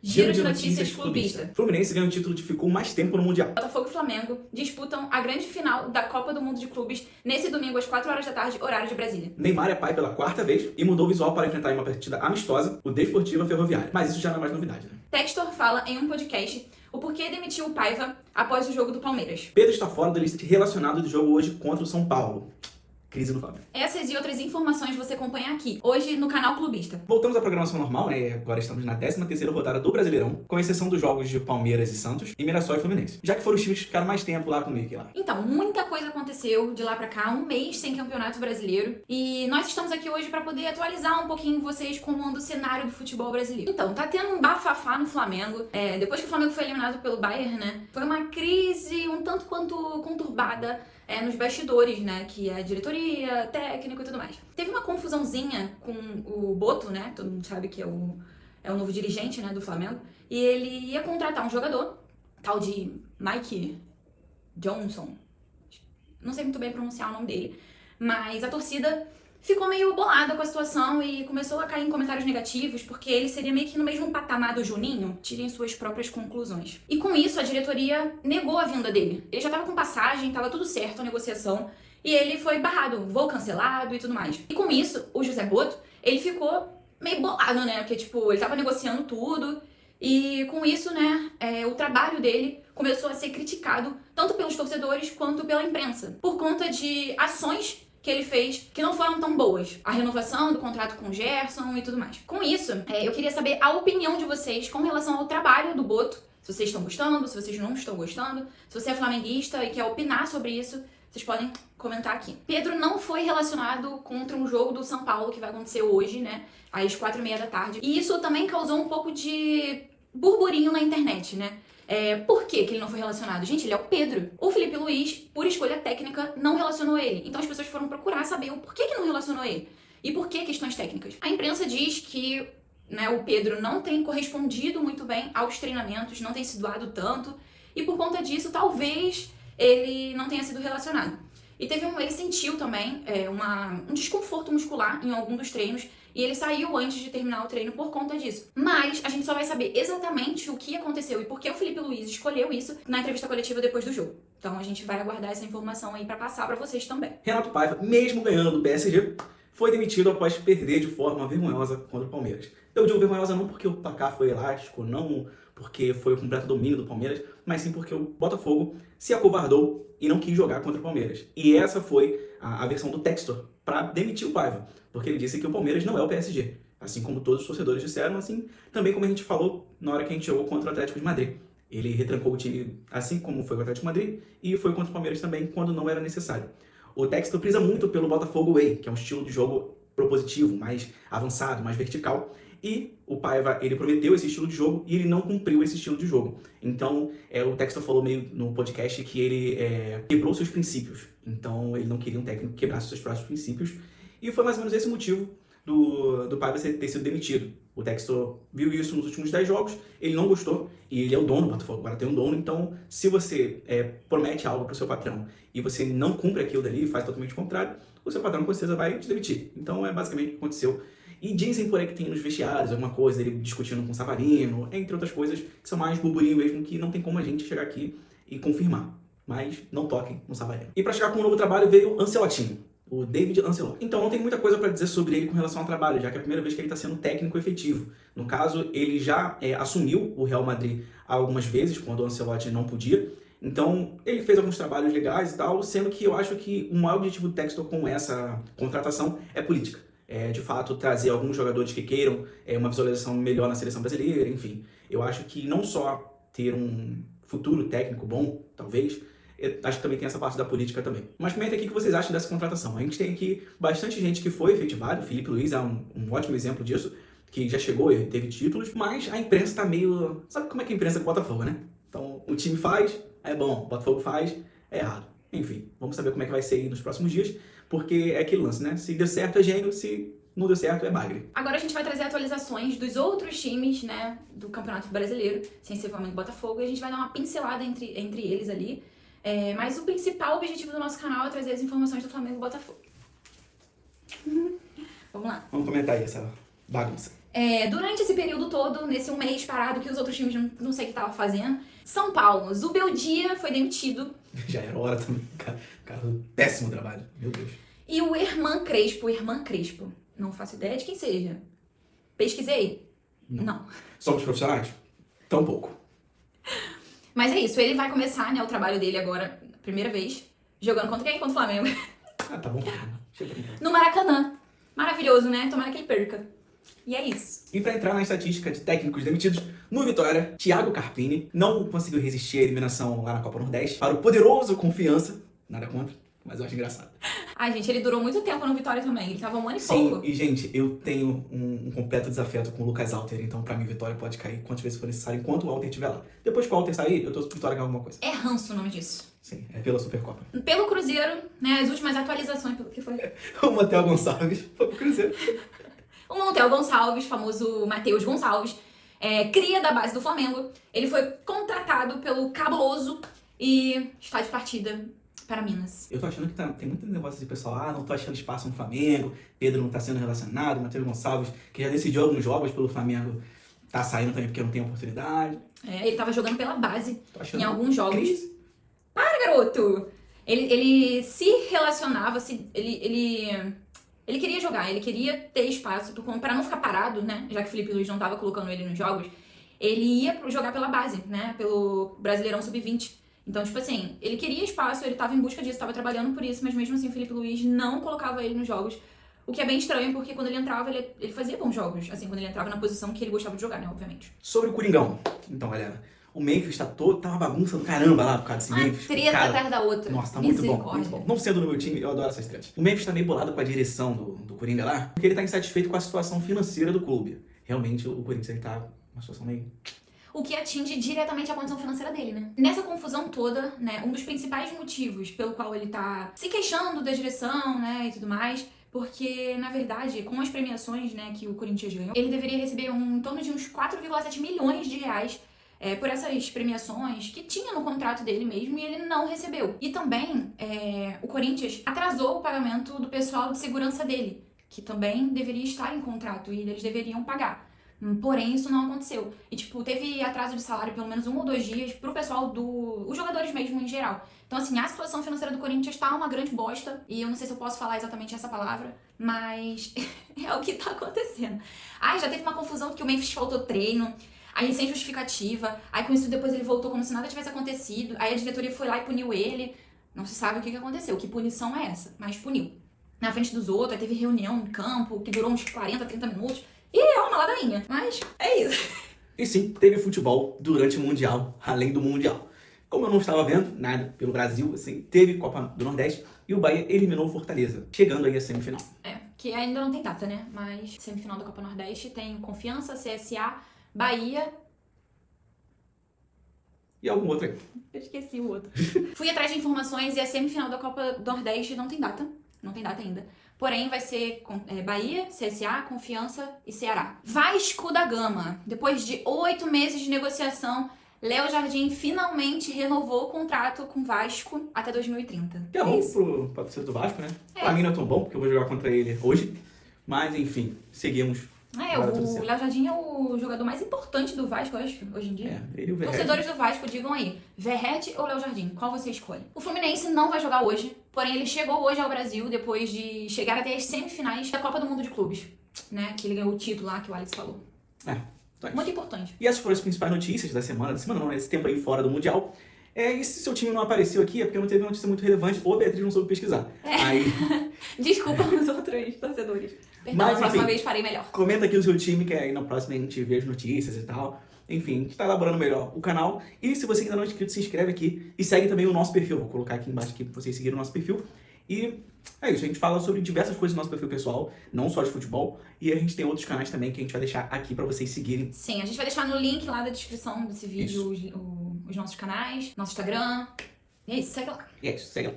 Giro de notícias clubista. Fluminense ganha o título e ficou mais tempo no Mundial. Botafogo e Flamengo disputam a grande final da Copa do Mundo de Clubes nesse domingo às 4 horas da tarde, horário de Brasília. Neymar é pai pela quarta vez e mudou o visual para enfrentar em uma partida amistosa o Desportiva Ferroviária. Mas isso já não é mais novidade, né? Textor fala em um podcast o porquê demitiu o Paiva após o jogo do Palmeiras. Pedro está fora da lista relacionada do jogo hoje contra o São Paulo. Crise no Flamengo. Essas e outras informações você acompanha aqui, hoje no canal Clubista. Voltamos à programação normal, né? Agora estamos na 13ª rodada do Brasileirão, com exceção dos jogos de Palmeiras e Santos e Mirassol e Fluminense. Já que foram os times que ficaram mais tempo lá com o Mickey lá. Então, muita coisa aconteceu de lá pra cá, um mês sem campeonato brasileiro. E nós estamos aqui hoje pra poder atualizar um pouquinho vocês como anda o cenário do futebol brasileiro. Então, tá tendo um bafafá no Flamengo. Depois que o Flamengo foi eliminado pelo Bayern, né? Foi uma crise um tanto quanto conturbada nos bastidores, né? Que é a diretoria, técnico e tudo mais. Teve uma confusãozinha com o Boto, né? Todo mundo sabe que é o novo dirigente, né, do Flamengo. E ele ia contratar um jogador, tal de Mike Johnson. Não sei muito bem pronunciar o nome dele. Mas a torcida ficou meio bolada com a situação e começou a cair em comentários negativos, porque ele seria meio que no mesmo patamar do Juninho. Tirem suas próprias conclusões. E com isso, a diretoria negou a vinda dele. Ele já tava com passagem, tava tudo certo a negociação, e ele foi barrado, voo cancelado e tudo mais. E com isso, o José Boto, ele ficou meio bolado, né? Porque, tipo, ele tava negociando tudo, e com isso, né, o trabalho dele começou a ser criticado, tanto pelos torcedores quanto pela imprensa, por conta de ações que ele fez que não foram tão boas. A renovação do contrato com o Gerson e tudo mais. Com isso, eu queria saber a opinião de vocês com relação ao trabalho do Boto. Se vocês estão gostando, se vocês não estão gostando. Se você é flamenguista e quer opinar sobre isso, vocês podem comentar aqui. Pedro não foi relacionado contra um jogo do São Paulo que vai acontecer hoje, né? Às 4h30 da tarde. E isso também causou um pouco de burburinho na internet, né? Por que ele não foi relacionado? Gente, ele é o Pedro. O Felipe Luiz, por escolha técnica, não relacionou ele. Então as pessoas foram procurar saber o porquê que não relacionou ele. E por que questões técnicas. A imprensa diz que, né, o Pedro não tem correspondido muito bem aos treinamentos, não tem se doado tanto. E por conta disso, talvez ele não tenha sido relacionado. E ele sentiu também um desconforto muscular em algum dos treinos. E ele saiu antes de terminar o treino por conta disso. Mas a gente só vai saber exatamente o que aconteceu e por que o Felipe Luiz escolheu isso na entrevista coletiva depois do jogo. Então a gente vai aguardar essa informação aí pra passar pra vocês também. Renato Paiva, mesmo ganhando do PSG, foi demitido após perder de forma vergonhosa contra o Palmeiras. Eu digo vergonhosa não porque o placar foi elástico, não porque foi o completo domínio do Palmeiras, mas sim porque o Botafogo se acovardou e não quis jogar contra o Palmeiras. E essa foi a versão do Textor para demitir o Paiva, porque ele disse que o Palmeiras não é o PSG. Assim como todos os torcedores disseram, assim também como a gente falou na hora que a gente jogou contra o Atlético de Madrid. Ele retrancou o time assim como foi com o Atlético de Madrid e foi contra o Palmeiras também quando não era necessário. O Textor prisa muito pelo Botafogo Way, que é um estilo de jogo propositivo, mais avançado, mais vertical. E o Paiva, ele prometeu esse estilo de jogo e ele não cumpriu esse estilo de jogo. Então, o Textor falou meio no podcast que ele quebrou seus princípios. Então, ele não queria um técnico que quebrasse seus próprios princípios. E foi mais ou menos esse o motivo do Paiva ter sido demitido. O Textor viu isso nos últimos 10 jogos, ele não gostou, e ele é o dono do Botafogo, agora tem um dono. Então, se você promete algo para o seu patrão e você não cumpre aquilo dali, faz totalmente o contrário, o seu patrão com certeza vai te demitir. Então, é basicamente o que aconteceu. E dizem por aí que tem nos vestiários alguma coisa, ele discutindo com o Savarino, entre outras coisas que são mais burburinho mesmo, que não tem como a gente chegar aqui e confirmar. Mas não toquem no Savarino. E para chegar com um novo trabalho veio o Ancelotti, o David Ancelotti. Então não tem muita coisa para dizer sobre ele com relação ao trabalho, já que é a primeira vez que ele está sendo técnico efetivo. No caso, ele já assumiu o Real Madrid algumas vezes, quando o Ancelotti não podia. Então, ele fez alguns trabalhos legais e tal, sendo que eu acho que o maior objetivo do Textor com essa contratação é política. De fato, trazer alguns jogadores que queiram uma visualização melhor na seleção brasileira, enfim. Eu acho que não só ter um futuro técnico bom, talvez, acho que também tem essa parte da política também. Mas comenta aqui o que vocês acham dessa contratação. A gente tem aqui bastante gente que foi efetivado, o Felipe Luiz é um ótimo exemplo disso, que já chegou e teve títulos, mas a imprensa tá meio... Sabe como é que a imprensa é com o Botafogo, né? Então, o time faz, é bom, o Botafogo faz, é errado. Enfim, vamos saber como é que vai ser aí nos próximos dias, porque é aquele lance, né? Se deu certo é gênio, se não deu certo é bagre. Agora a gente vai trazer atualizações dos outros times, né, do Campeonato Brasileiro, sem ser Flamengo e Botafogo, e a gente vai dar uma pincelada entre eles ali. Mas o principal objetivo do nosso canal é trazer as informações do Flamengo e Botafogo. Vamos lá. Vamos comentar aí essa bagunça. Durante esse período todo, nesse um mês parado, que os outros times não sei o que estavam fazendo, São Paulo, Zubeldia foi demitido. Já era hora também. Cara, péssimo trabalho. Meu Deus. E o Herman Crespo, não faço ideia de quem seja. Pesquisei? Não. Somos profissionais? Tão pouco. Mas é isso, ele vai começar, né, o trabalho dele agora, primeira vez, jogando contra quem? Contra o Flamengo. Tá bom. Chega. No Maracanã. Maravilhoso, né? Tomara que ele perca. E é isso. E pra entrar na estatística de técnicos demitidos, no Vitória, Thiago Carpini não conseguiu resistir à eliminação lá na Copa Nordeste para o poderoso Confiança. Nada contra, mas eu acho engraçado. Ai, gente, ele durou muito tempo no Vitória também. Ele tava um ano e Sim, pouco. e gente, eu tenho um completo desafeto com o Lucas Alter, então pra mim Vitória pode cair quantas vezes for necessário enquanto o Alter estiver lá. Depois que o Alter sair, eu tô Vitória ganhar alguma coisa. É ranço o nome disso. Sim, é pela Supercopa. Pelo Cruzeiro, né, as últimas atualizações, pelo que foi? O Matheus Gonçalves foi pro Cruzeiro. O Montel Gonçalves, famoso Matheus Gonçalves, cria da base do Flamengo. Ele foi contratado pelo Cabuloso e está de partida para Minas. Eu tô achando que tem muito negócio de pessoal, não tô achando espaço no Flamengo, Pedro não tá sendo relacionado, Matheus Gonçalves, que já decidiu alguns jogos pelo Flamengo, tá saindo também porque não tem oportunidade. Ele tava jogando pela base Tô em alguns jogos. Crise. Para, garoto! Ele se relacionava, ele queria jogar, ele queria ter espaço pra não ficar parado, né? Já que o Felipe Luiz não tava colocando ele nos jogos, ele ia jogar pela base, né? Pelo Brasileirão Sub-20. Então, tipo assim, ele queria espaço, ele tava em busca disso, tava trabalhando por isso, mas mesmo assim o Felipe Luiz não colocava ele nos jogos. O que é bem estranho, porque quando ele entrava, ele fazia bons jogos. Assim, quando ele entrava na posição que ele gostava de jogar, né? Obviamente. Sobre o Coringão. Então, galera, o Memphis tá uma bagunça do caramba lá por causa desse Memphis. Treta Cara, atrás da outra. nossa, tá muito bom, muito bom. Não sendo no meu time, eu adoro essas tretas. O Memphis tá meio bolado com a direção do Coringa lá, porque ele tá insatisfeito com a situação financeira do clube. Realmente, o Corinthians ele tá numa situação meio... O que atinge diretamente a condição financeira dele, né? Nessa confusão toda, né, um dos principais motivos pelo qual ele tá se queixando da direção, né, e tudo mais, porque, na verdade, com as premiações, né, que o Corinthians ganhou, ele deveria receber em torno de uns 4,7 milhões de reais por essas premiações que tinha no contrato dele mesmo e ele não recebeu. E também, o Corinthians atrasou o pagamento do pessoal de segurança dele, que também deveria estar em contrato e eles deveriam pagar. Porém, isso não aconteceu. E, tipo, teve atraso de salário pelo menos 1 ou 2 dias pro pessoal os jogadores mesmo em geral. Então, assim, a situação financeira do Corinthians tá uma grande bosta. E eu não sei se eu posso falar exatamente essa palavra, mas é o que tá acontecendo. Ai, já teve uma confusão porque o Memphis faltou treino. Aí, sem justificativa. Aí, com isso, depois ele voltou como se nada tivesse acontecido. Aí, a diretoria foi lá e puniu ele. Não se sabe o que aconteceu. Que punição é essa? Mas puniu. Na frente dos outros, aí teve reunião no campo, que durou uns 40, 30 minutos. E é uma ladainha, mas é isso. E sim, teve futebol durante o Mundial, além do Mundial. Como eu não estava vendo nada pelo Brasil, assim, teve Copa do Nordeste e o Bahia eliminou o Fortaleza, chegando aí à semifinal. Que ainda não tem data, né? Mas semifinal da Copa Nordeste tem Confiança, CSA, Bahia... E algum outro aí. Eu esqueci o outro. Fui atrás de informações e a semifinal da Copa do Nordeste não tem data. Não tem data ainda. Porém, vai ser Bahia, CSA, Confiança e Ceará. Vasco da Gama. Depois de 8 meses de negociação, Léo Jardim finalmente renovou o contrato com o Vasco até 2030. Que é bom pro torcedor do Vasco, né? Pra mim não é tão bom, porque eu vou jogar contra ele hoje. Mas, enfim, seguimos. O Léo Jardim é o jogador mais importante do Vasco, eu acho, hoje em dia. Ele e o Verratti. Torcedores do Vasco, digam aí, Verratti ou Léo Jardim? Qual você escolhe? O Fluminense não vai jogar hoje, porém ele chegou hoje ao Brasil depois de chegar até as semifinais da Copa do Mundo de Clubes, né? Que ele ganhou o título lá que o Alex falou. Então é Muito importante. E essas foram as principais notícias da semana não, esse tempo aí fora do Mundial. E se seu time não apareceu aqui é porque não teve uma notícia muito relevante ou a Beatriz não soube pesquisar. Aí... Desculpa os outros torcedores. Perdão, Mas, a próxima enfim, vez farei melhor. Comenta aqui o seu time, que aí na próxima a gente vê as notícias e tal. Enfim, a gente tá elaborando melhor o canal. E se você ainda não é inscrito, se inscreve aqui e segue também o nosso perfil. Vou colocar aqui embaixo aqui pra vocês seguirem o nosso perfil. E é isso, a gente fala sobre diversas coisas no nosso perfil pessoal, não só de futebol. E a gente tem outros canais também que a gente vai deixar aqui pra vocês seguirem. Sim, a gente vai deixar no link lá da descrição desse vídeo os nossos canais, nosso Instagram. E é isso, segue lá. E é isso, segue lá.